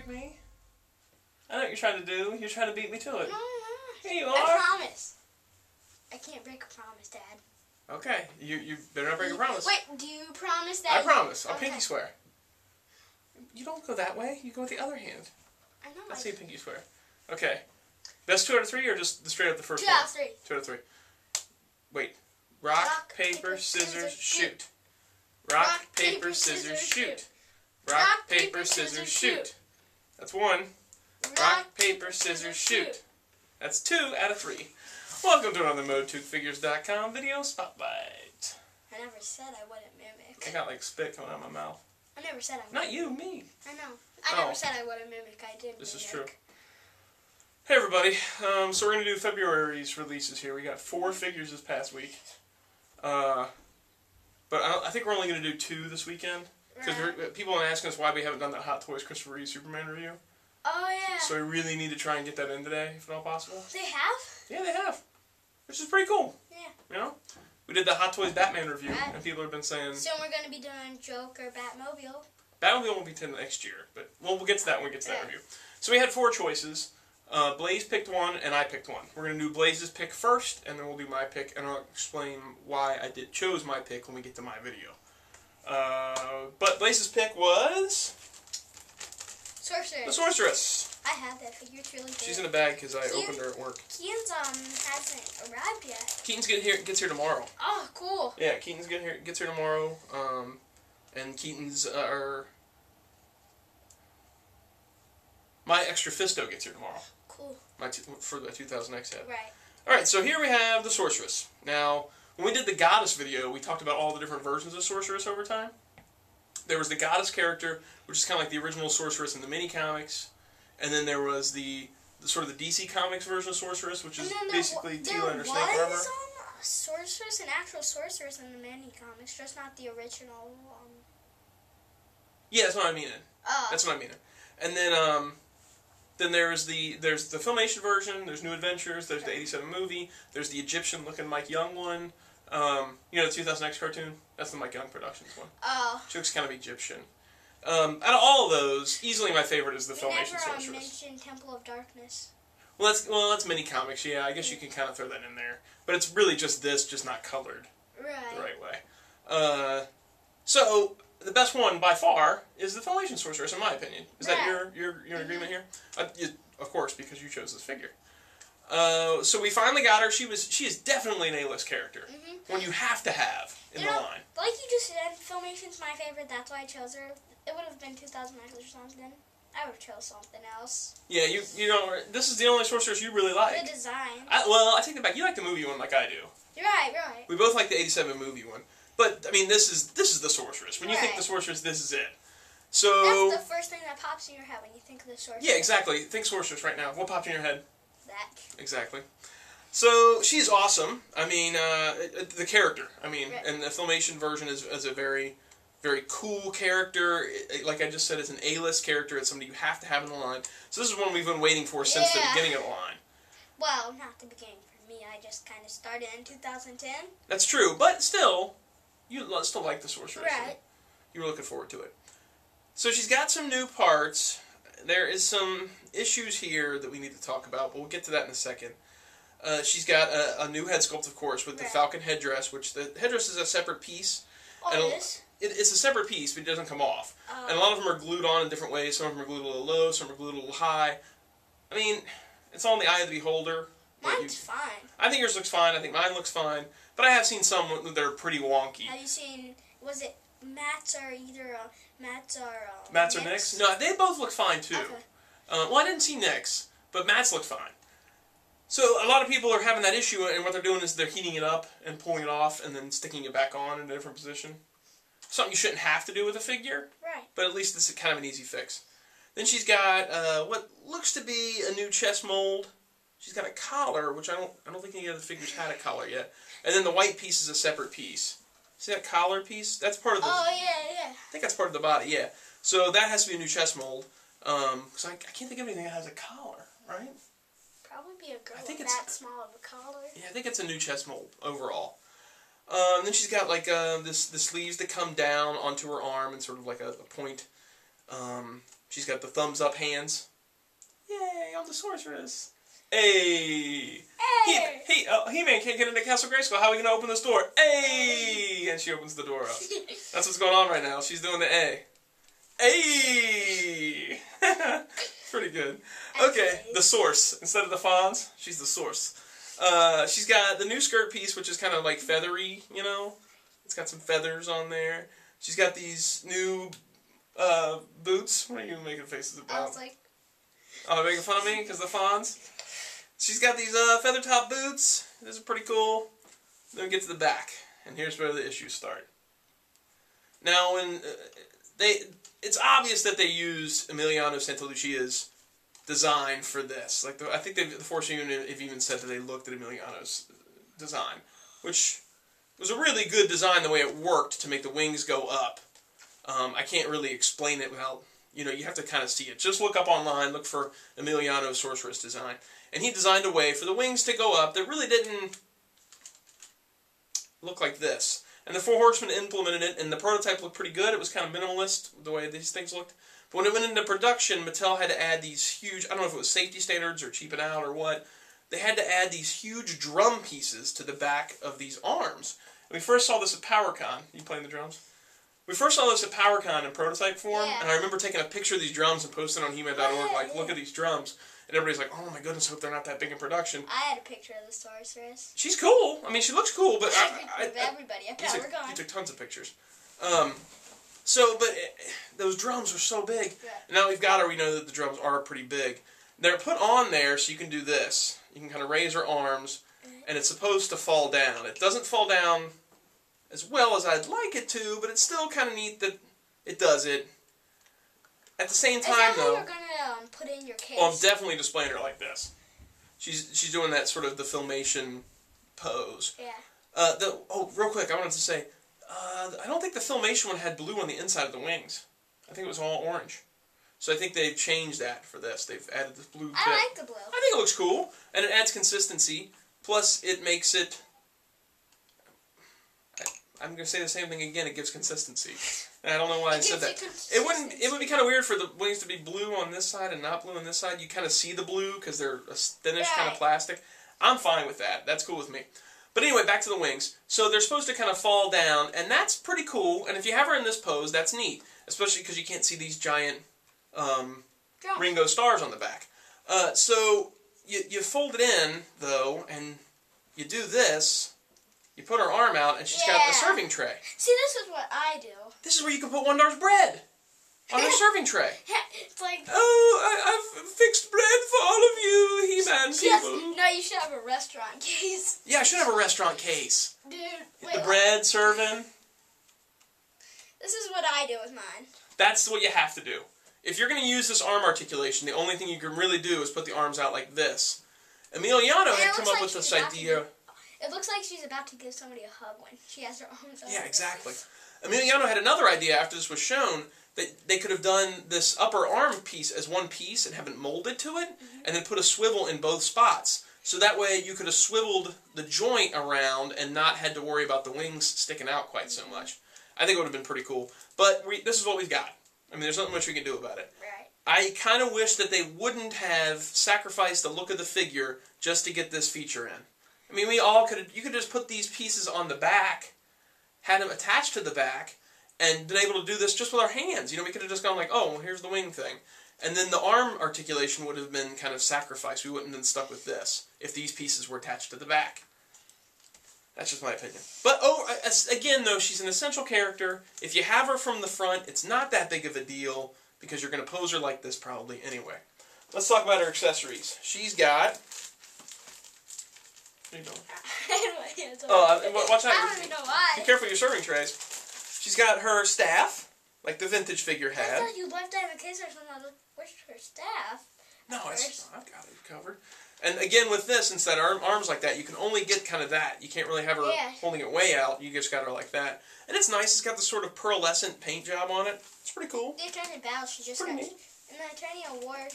break me. I know what you're trying to do. You're trying to beat me to it. No, Here you are. I promise. I can't break a promise, Dad. Okay, you better not break a promise. Wait, do you promise that? I promise. I'll okay. pinky swear. You don't go that way. You go with the other hand. I know. Let's see pinky swear. Okay. That's 2 out of 3 or just straight up the first 2 out of 3. 2 out of 3. Wait. Rock, paper, scissors, shoot. Rock, paper, scissors, shoot. Rock, paper, scissors, shoot. That's 1. Rock, paper, scissors, shoot. That's 2 out of 3. Welcome to another MOTUfigures.com video spotlight. I never said I wouldn't mimic. I got like spit coming out of my mouth. I never said I wouldn't. Not you, me. I know. I never said I wouldn't mimic. I did. This is mimic. true. Hey everybody. So we're going to do February's releases here. We got 4 figures this past week. But I think we're only going to do 2 this weekend. Because people are asking us why we haven't done that Hot Toys Christopher Reeve Superman review. Oh, yeah. So we really need to try and get that in today, if at all possible. They have? Yeah, they have. Which is pretty cool. Yeah. You know? We did the Hot Toys Batman review, and people have been saying... Soon we're going to be doing Joker, Batmobile. Batmobile won't be till next year, but we'll get to that when we get to that review. So we had 4 choices. Blaze picked 1, and I picked 1. We're going to do Blaze's pick first, and then we'll do my pick, and I'll explain why I chose my pick when we get to my video. But Blaze's pick was... Sorceress. The Sorceress. I have that figure. It's really good. She's in a bag because I opened her at work. Keaton's hasn't arrived yet. Keaton's gets here tomorrow. Oh, cool. Yeah, Keaton's gets here tomorrow. And Keaton's my extra Fisto gets here tomorrow. Cool. For the 2000X head. Right. All right, so here we have the Sorceress. Now, when we did the Goddess video, we talked about all the different versions of Sorceress over time. There was the Goddess character, which is kind of like the original Sorceress in the mini comics, and then there was the sort of the DC Comics version of Sorceress, which is basically Teela and her snake armor. There was a Sorceress, an actual Sorceress in the mini comics, just not the original. Yeah, that's what I mean. That's what I mean. And then there's the Filmation version. There's New Adventures. There's the '87 movie. There's the Egyptian-looking Mike Young one. You know the 2000X cartoon? That's the Mike Young Productions one. Oh. She looks kind of Egyptian. Out of all of those, easily my favorite is the Filmation Sorceress. You never mentioned Temple of Darkness. Well, that's mini comics. Yeah, I guess you can kind of throw that in there. But it's really just this, just not colored the right way. So the best one by far is the Filmation Sorceress, in my opinion. Is that your agreement here? Of course, because you chose this figure. So we finally got her. She is definitely an A-list character. One you have to have in the line. Like you just said, Filmation's my favorite. That's why I chose her. It would have been 2009 or something. I would have chose something else. Yeah, you know, this is the only Sorceress you really like. The design. I take that back. You like the movie one like I do. You're right. We both like the '87 movie one. But I mean, this is the Sorceress. When you think the Sorceress, this is it. So that's the first thing that pops in your head when you think of the Sorceress. Yeah, exactly. Think Sorceress right now. What popped in your head? That. Exactly. So she's awesome. I mean, the character. I mean, and the Filmation version is a very, very cool character. Like I just said, it's an A-list character. It's somebody you have to have in the line. So this is one we've been waiting for since the beginning of the line. Well, not the beginning for me. I just kind of started in 2010. That's true, but still, you still like the Sorceress. Right. You were looking forward to it. So she's got some new parts. There is some issues here that we need to talk about, but we'll get to that in a second. She's got a new head sculpt, of course, with the Falcon headdress, which the headdress is a separate piece. Oh, and it is? It's a separate piece, but it doesn't come off. And a lot of them are glued on in different ways. Some of them are glued a little low, some are glued a little high. I mean, it's all in the eye of the beholder. Mine's fine. I think yours looks fine. I think mine looks fine. But I have seen some that are pretty wonky. Have you seen, was it Matt's or either Matt's or Matt's or Nick's? No, they both look fine, too. Okay. Well, I didn't see Nick's, but Matt's looked fine. So a lot of people are having that issue, and what they're doing is they're heating it up and pulling it off and then sticking it back on in a different position. Something you shouldn't have to do with a figure, but at least this is kind of an easy fix. Then she's got what looks to be a new chest mold. She's got a collar, which I don't think any other figures had a collar yet. And then the white piece is a separate piece. See that collar piece? That's part of the... Oh, yeah. I think that's part of the body, yeah. So that has to be a new chest mold. Because I can't think of anything that has a collar, right? Probably be a girl with that small of a collar. Yeah, I think it's a new chest mold overall. Then she's got like the sleeves that come down onto her arm and sort of like a point. She's got the thumbs up hands. Yay, I'm the sorceress. Hey! He-Man can't get into Castle Grayskull. How are we going to open this door? Hey! And she opens the door up. That's what's going on right now. She's doing the A. Hey! Pretty good. Okay, the source. Instead of the Fonz, she's the source. She's got the new skirt piece, which is kind of like feathery, you know? It's got some feathers on there. She's got these new boots. What are you making faces about? I was like... Oh, making fun of me because the Fonz? She's got these feather top boots. This is pretty cool. Then we get to the back, and here's where the issues start. Now, when it's obvious that they used Emiliano Santalucia's design for this. Like I think the Force Unit have even said that they looked at Emiliano's design, which was a really good design the way it worked to make the wings go up. I can't really explain it without, you know, you have to kind of see it. Just look up online, look for Emiliano's Sorceress design. And he designed a way for the wings to go up that really didn't look like this. And the Four Horsemen implemented it, and the prototype looked pretty good. It was kind of minimalist, the way these things looked. But when it went into production, Mattel had to add these huge, I don't know if it was safety standards or cheap it out or what, they had to add these huge drum pieces to the back of these arms. And we first saw this at PowerCon. You playing the drums? We first saw this at PowerCon in prototype form, and I remember taking a picture of these drums and posting on He-Man.org, like, look at these drums. And everybody's like, oh my goodness, hope they're not that big in production. I had a picture of the Sorceress. She's cool. I mean, she looks cool, but everybody at PowerCon. You took tons of pictures. Those drums are so big. Yeah. Now we've got her, we know that the drums are pretty big. They're put on there so you can do this. You can kind of raise her arms, and it's supposed to fall down. It doesn't fall down as well as I'd like it to, but it's still kind of neat that it does it. At the same time, though... Is that how you're going to put in your case? Oh, I'm definitely displaying her like this. She's doing that sort of the Filmation pose. Yeah. Real quick, I wanted to say, I don't think the Filmation one had blue on the inside of the wings. I think it was all orange. So I think they've changed that for this. They've added this blue bit. I like the blue. I think it looks cool, and it adds consistency. Plus, it makes it... I'm going to say the same thing again. It gives consistency. And I don't know why I said that. It would be kind of weird for the wings to be blue on this side and not blue on this side. You kind of see the blue because they're a thinnish kind of plastic. I'm fine with that. That's cool with me. But anyway, back to the wings. So they're supposed to kind of fall down, and that's pretty cool. And if you have her in this pose, that's neat. Especially because you can't see these giant Ringo stars on the back. So you fold it in, though, and you do this. You put her arm out, and she's got a serving tray. See, this is what I do. This is where you can put Wondar's bread on her serving tray. It's like... Oh, I've fixed bread for all of you, He-Man people. No, you should have a restaurant case. Yeah, I should have a restaurant case. Dude, wait. The bread serving. This is what I do with mine. That's what you have to do. If you're going to use this arm articulation, the only thing you can really do is put the arms out like this. Emiliano had come up with this idea... It looks like she's about to give somebody a hug when she has her arms out. Yeah, exactly. Emiliano had another idea after this was shown that they could have done this upper arm piece as one piece and have it molded to it, and then put a swivel in both spots. So that way you could have swiveled the joint around and not had to worry about the wings sticking out quite so much. I think it would have been pretty cool. But this is what we've got. I mean, there's not much we can do about it. Right. I kind of wish that they wouldn't have sacrificed the look of the figure just to get this feature in. I mean, you could just put these pieces on the back, had them attached to the back, and been able to do this just with our hands. You know, we could have just gone like, oh, well, here's the wing thing. And then the arm articulation would have been kind of sacrificed. We wouldn't have been stuck with this if these pieces were attached to the back. That's just my opinion. But, again, though, she's an essential character. If you have her from the front, it's not that big of a deal because you're going to pose her like this probably anyway. Let's talk about her accessories. She's got... What are you doing? Watch out. I don't even know why. Be careful of your serving trays. She's got her staff, like the vintage figure had. I thought you left that in case there's another. Where's her staff? No, I've got it covered. And again, with this, instead of arms like that, you can only get kind of that. You can't really have her holding it way out. You just got her like that. And it's nice. It's got this sort of pearlescent paint job on it. It's pretty cool. The Attorney Battle, she just got... neat. In the Attorney Award,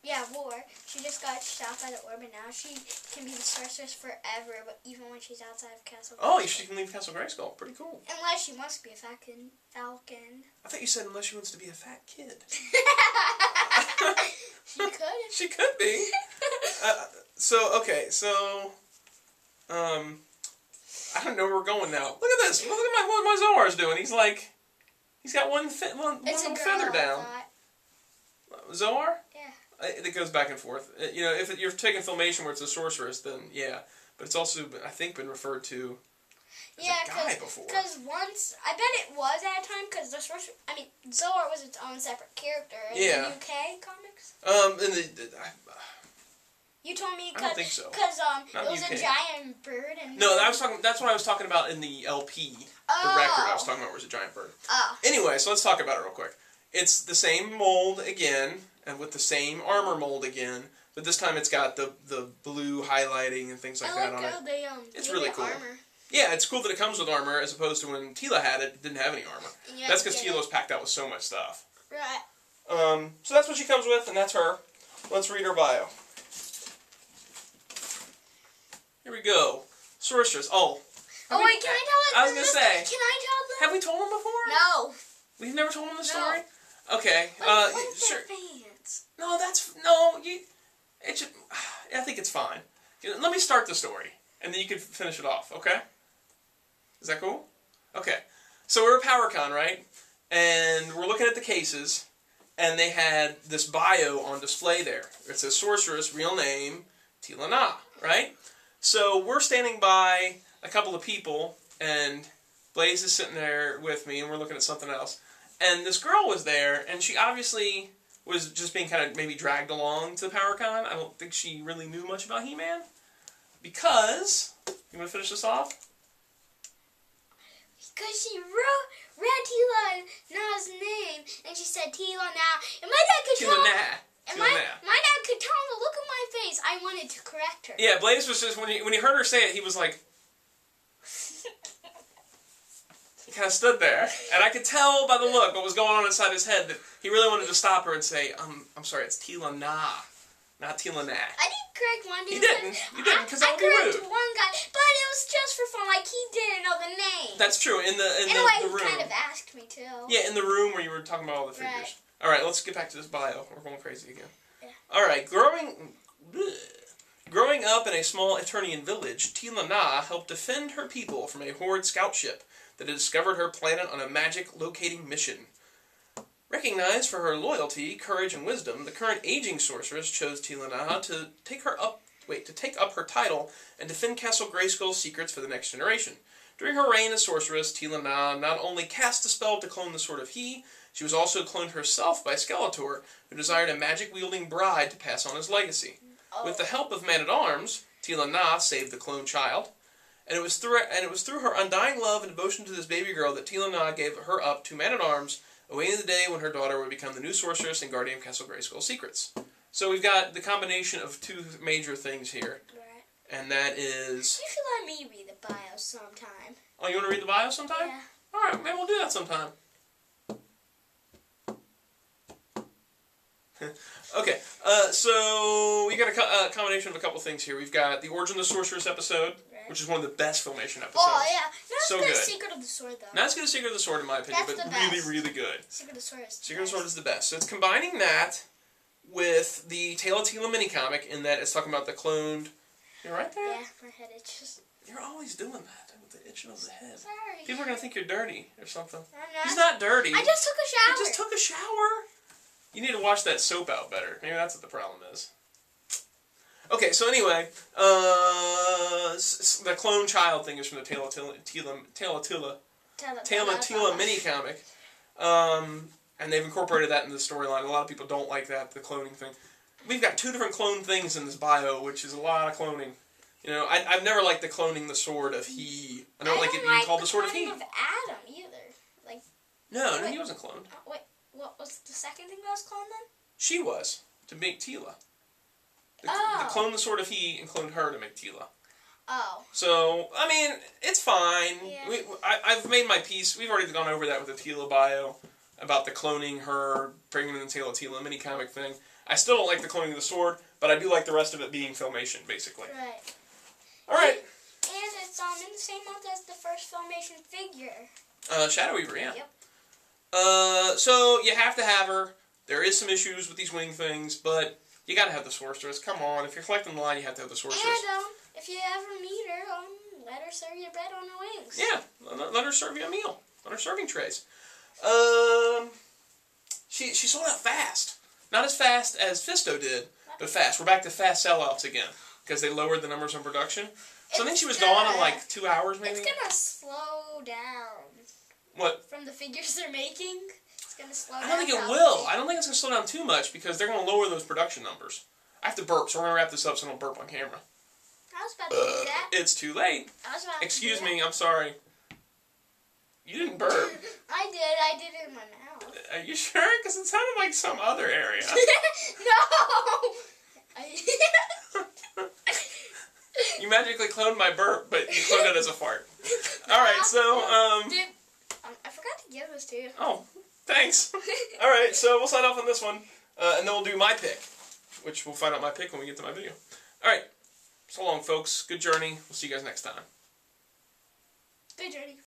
Yeah, War. She just got shot by the orb, and now she can be the sorceress forever, but even when she's outside of Castle Grayskull. Oh, she can leave Castle Grayskull. Pretty cool. Unless she wants to be a falcon. I thought you said unless she wants to be a fat kid. She could. She could be. I don't know where we're going now. Look at this. Look at what my Zoar's doing. He's got one little feather down. Zoar? Yeah. It goes back and forth. If you're taking Filmation where it's a sorceress, then yeah. But it's also, I think, been referred to as a guy before. Because once, I bet it was at a time, because the sorceress, Zoar was its own separate character in the UK comics. You told me I don't think so. Because it was a giant bird. No, that's what I was talking about in the LP. The record I was talking about was a giant bird. Oh. Anyway, so let's talk about it real quick. It's the same mold again, and with the same armor mold again, but this time it's got the blue highlighting and things like that on it. It's really cool. Armor. Yeah, it's cool that it comes with armor as opposed to when Tila had it, it didn't have any armor. That's because Tila was packed out with so much stuff. Right. So that's what she comes with, and that's her. Let's read her bio. Here we go. Sorceress. Oh, wait, can I tell it? I was going to say. Can I tell them? Have we told them before? No. We've never told them the story? No. Okay. Sure. Fans? No, I think it's fine. Let me start the story, and then you can finish it off, okay? Is that cool? Okay. So we're at PowerCon, right? And we're looking at the cases, and they had this bio on display there. It says Sorceress, real name, Tila Na, right? So we're standing by a couple of people, and Blaze is sitting there with me, and we're looking at something else. And this girl was there, and she obviously was just being kind of maybe dragged along to PowerCon. I don't think she really knew much about He-Man. Because, you want to finish this off? Because she read Tila Na's name, and she said Tila Na. And my dad could tell. And my dad could tell the look on my face. I wanted to correct her. Yeah, Blaze was just, when he heard her say it, he was like... He kind of stood there, and I could tell by the look what was going on inside his head that he really wanted to stop her and say, I'm sorry, it's Tila Na, not Tila Na. I didn't correct one dude. You didn't, because that would be rude. I corrected one guy, but it was just for fun, like he didn't know the name. That's true, in the room. He kind of asked me too. Yeah, in the room where you were talking about all the figures. Right. Alright, let's get back to this bio. We're going crazy again. Yeah. Alright, growing up in a small Eternian village, Tila Na helped defend her people from a horde scout ship that had discovered her planet on a magic locating mission. Recognized for her loyalty, courage, and wisdom, the current aging sorceress chose Tila Na to take up her title and defend Castle Grayskull's secrets for the next generation. During her reign as sorceress, Tila Na not only cast a spell to clone the Sword of He, she was also cloned herself by Skeletor, who desired a magic-wielding bride to pass on his legacy. Oh. With the help of Man-at-Arms, Tila Na saved the clone child, and it was through her undying love and devotion to this baby girl that Tila Na gave her up to Man-at-Arms, awaiting the day when her daughter would become the new sorceress and guardian of Castle Grayskull's secrets. So we've got the combination of two major things here. Right. And that is... You should let me read the bio sometime. Oh, you want to read the bio sometime? Yeah. Alright, maybe we'll do that sometime. Okay, so we got a combination of a couple things here. We've got the Origin of the Sorceress episode, right, which is one of the best Filmation episodes. Oh, yeah. Not as good as Secret of the Sword, though. Not as good as Secret of the Sword, in my opinion, but really, really good. Secret of the Sword is the best. Secret of the Sword is the best. So it's combining that with the Tale of Tila mini-comic in that it's talking about the cloned... You're right there? Yeah, my head itches. You're always doing that with the itching of the head. Sorry. People are going to think you're dirty or something. I'm not. He's not dirty. I just took a shower. He just took a shower? You need to wash that soap out better. Maybe that's what the problem is. Okay, so anyway, the clone child thing is from the Tale of Tila mini-comic. And they've incorporated that into the storyline. A lot of people don't like that, the cloning thing. We've got two different clone things in this bio, which is a lot of cloning. You know, I've never liked the cloning the Sword of He. I don't like it being called the Sword of He. I don't like the cloning of Adam either. Like. No, he wasn't cloned. Wait. What was the second thing that was cloned then? She was, to make Tila. The clone the Sword of He and cloned her to make Tila. Oh. So, I mean, it's fine. Yeah. I've made my peace. We've already gone over that with the Tila bio, about the cloning her, bringing in the Tale of Tila mini-comic thing. I still don't like the cloning of the sword, but I do like the rest of it being Filmation, basically. Right. Alright. And it's in the same month as the first Filmation figure. Shadow Weaver, yeah. Yep. So you have to have her. There is some issues with these wing things, but you gotta have the Sorceress. Come on, if you're collecting the line, you have to have the Sorceress. And if you ever meet her, let her serve you bread on her wings. Yeah, let her serve you a meal on her serving trays. She sold out fast. Not as fast as Fisto did, but fast. We're back to fast sellouts again because they lowered the numbers on production. So I think she was gone in like 2 hours, maybe. It's gonna slow down. What? From the figures they're making, it's gonna slow down. I don't think it will. I don't think it's gonna slow down too much because they're gonna lower those production numbers. I have to burp, so we're gonna wrap this up so I don't burp on camera. I was about to do that. It's too late. I was about Excuse to do me, I'm sorry. You didn't burp. I did it in my mouth. Are you sure? Because it sounded like some other area. No! You magically cloned my burp, but you cloned it as a fart. Alright, so, Dude, I forgot to give this to you. Oh, thanks. Alright, so we'll sign off on this one, and then we'll do my pick, which we'll find out my pick when we get to my video. Alright, so long, folks. Good journey. We'll see you guys next time. Good journey.